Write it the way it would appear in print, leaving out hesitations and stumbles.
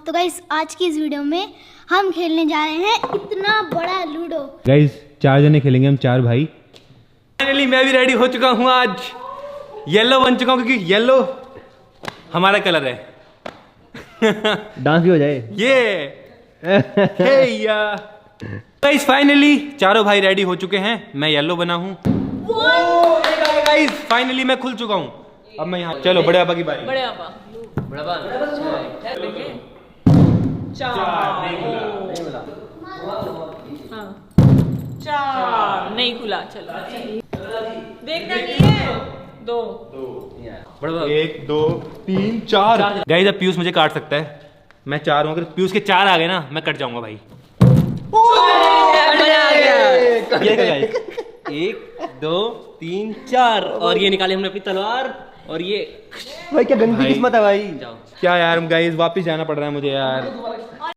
तो गाइस आज की इस वीडियो में हम खेलने जा रहे हैं इतना बड़ा लूडो। गाइस 4 जने खेलेंगे हम, 4 भाई। फाइनली मैं भी रेडी हो चुका हूँ। आज येलो बन चुका हूँ क्योंकि येलो हमारा कलर है। डांस भी हो जाए ये गाइस फाइनली चारों भाई रेडी हो चुके हैं। मैं येलो बना हूँ। गाइस फाइनली मैं खुल चुका हूँ। अब मैं यहाँ, चलो बड़े पापा की बारी। बड़े पापा चार नहीं खुला। चलो देखना नहीं है। 2 1 2 3 4। गाइस अब पीयूष मुझे काट सकता है। मैं 4 हूँ, अगर पीयूष के 4 आ गए ना मैं कट जाऊंगा भाई। ये गाइस 1 2 3 4 और ये निकाले हमने अपनी तलवार। और ये भाई क्या गंदी किस्मत है भाई। क्या यार गाइस वापस जाना पड़ रहा है मुझे यार।